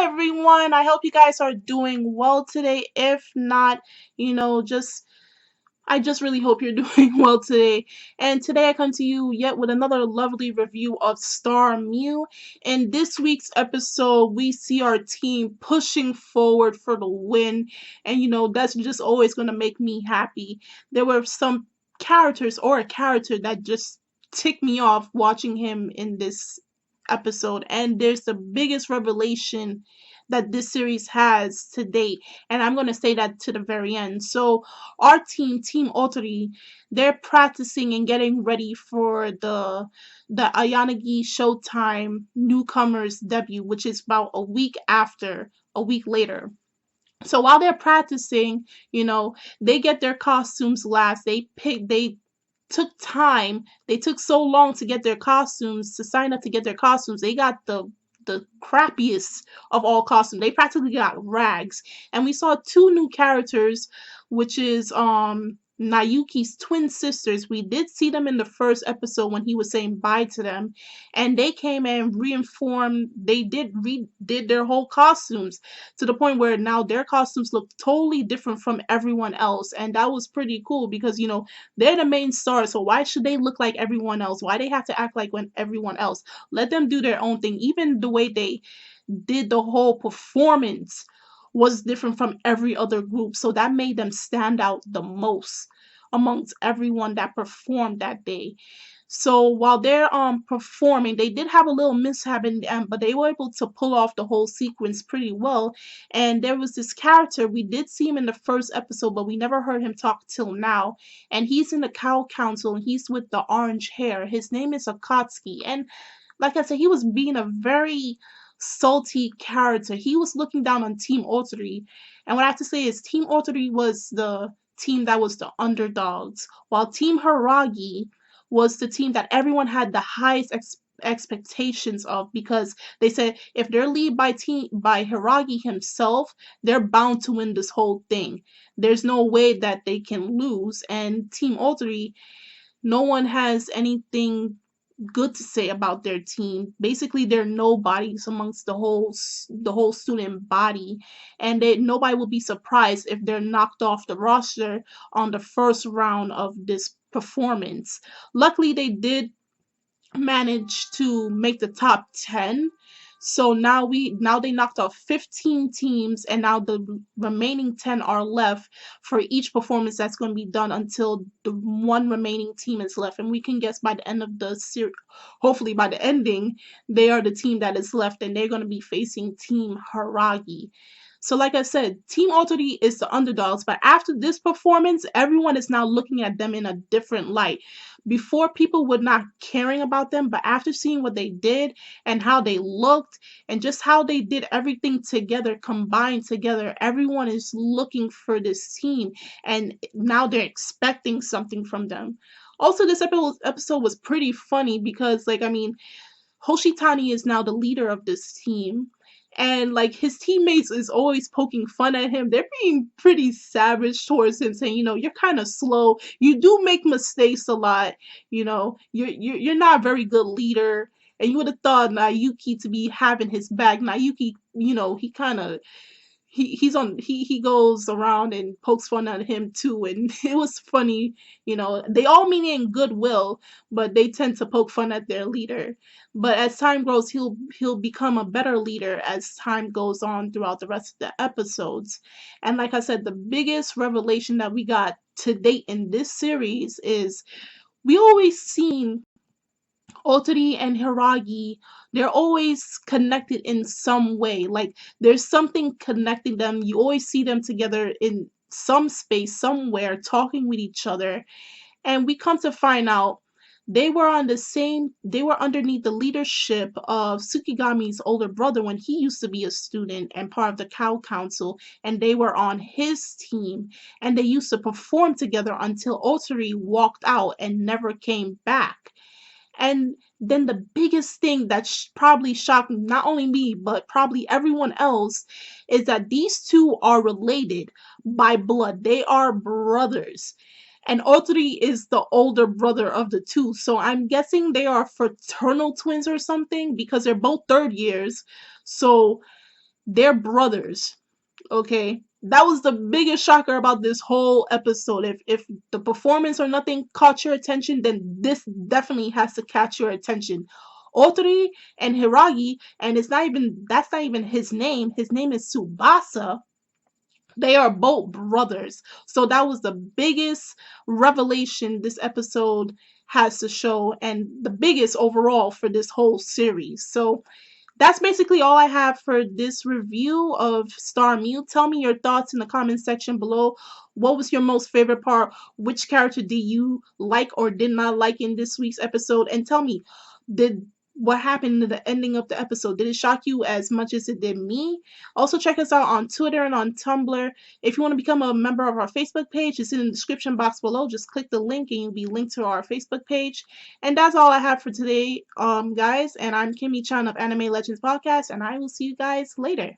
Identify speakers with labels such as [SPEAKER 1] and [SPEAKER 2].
[SPEAKER 1] everyone. I hope you guys are doing well today. If not, just I just really hope you're doing well today. And today I come to you yet with another lovely review of Starmyu. In this week's episode, we see our team pushing forward for the win, and that's just always going to make me happy. There were some characters or a character that just ticked me off watching him in this episode, and there's the biggest revelation that this series has to date, and I'm going to say that to the very end. So our team Otori, they're practicing and getting ready for the Ayanagi Showtime newcomers debut, which is about a week later. So while they're practicing, they get their costumes last. They took time. They took so long to get their costumes, to sign up to get their costumes. They got the crappiest of all costumes. They practically got rags. And we saw two new characters, which is Nayuki's twin sisters. We did see them in the first episode when he was saying bye to them, and they came and reinformed. They did their whole costumes to the point where now their costumes look totally different from everyone else, and that was pretty cool because they're the main stars, so why should they look like everyone else? Why they have to act like when everyone else? Let them do their own thing. Even the way they did the whole performance was different from every other group, so that made them stand out the most amongst everyone that performed that day. So while they're performing, they did have a little mishap, but they were able to pull off the whole sequence pretty well. And there was this character, we did see him in the first episode, but we never heard him talk till now. And he's in the Cow Council, and he's with the orange hair. His name is Akatsuki, and like I said, he was being a very salty character. He was looking down on Team Otori, and what I have to say is Team Otori was the team that was the underdogs, while Team Hiragi was the team that everyone had the highest expectations of, because they said if they're lead by Hiragi himself, they're bound to win this whole thing. There's no way that they can lose. And Team Otori, no one has anything good to say about their team. Basically, they're nobodies amongst the whole student body, and nobody will be surprised if they're knocked off the roster on the first round of this performance. Luckily, they did manage to make the top 10. So now they knocked off 15 teams, and now the remaining 10 are left for each performance that's going to be done until the one remaining team is left. And we can guess by the end of the series, hopefully by the ending, they are the team that is left, and they're going to be facing Team Hiragi. So, like I said, Team Otori is the underdogs, but after this performance, everyone is now looking at them in a different light. Before, people were not caring about them, but after seeing what they did and how they looked and just how they did everything together, combined together, everyone is looking for this team, and now they're expecting something from them. Also, this episode was pretty funny because, like, I mean, Hoshitani is now the leader of this team, and like his teammates is always poking fun at him. They're being pretty savage towards him, saying, you're kind of slow. You do make mistakes a lot. You're not a very good leader. And you would have thought Nayuki to be having his back. Nayuki, he kind of he goes around and pokes fun at him too, and it was funny. They all mean it in goodwill, but they tend to poke fun at their leader. But as time grows, he'll become a better leader as time goes on throughout the rest of the episodes. And like I said, the biggest revelation that we got to date in this series is we always seen Otori and Hiragi, they're always connected in some way. Like there's something connecting them. You always see them together in some space, somewhere, talking with each other. And we come to find out they were underneath the leadership of Tsukigami's older brother when he used to be a student and part of the Cow Council, and they were on his team, and they used to perform together until Otori walked out and never came back. And then the biggest thing that probably shocked not only me, but probably everyone else, is that these two are related by blood. They are brothers. And Otori is the older brother of the two. So I'm guessing they are fraternal twins or something because they're both third years. So They're brothers. Okay, that was the biggest shocker about this whole episode. If the performance or nothing caught your attention, then this definitely has to catch your attention. Otori and Hiragi, and that's not even his name. His name is Tsubasa. They are both brothers. So that was the biggest revelation this episode has to show, and the biggest overall for this whole series. So that's basically all I have for this review of Starmyu. Tell me your thoughts in the comment section below. What was your most favorite part? Which character do you like or did not like in this week's episode? And tell me, did what happened in the ending of the episode, did it shock you as much as it did me? Also, check us out on Twitter and on Tumblr. If you want to become a member of our Facebook page, it's in the description box below. Just click the link and you'll be linked to our Facebook page. And that's all I have for today, guys. And I'm Kimmy Chan of Anime Legends Podcast, and I will see you guys later.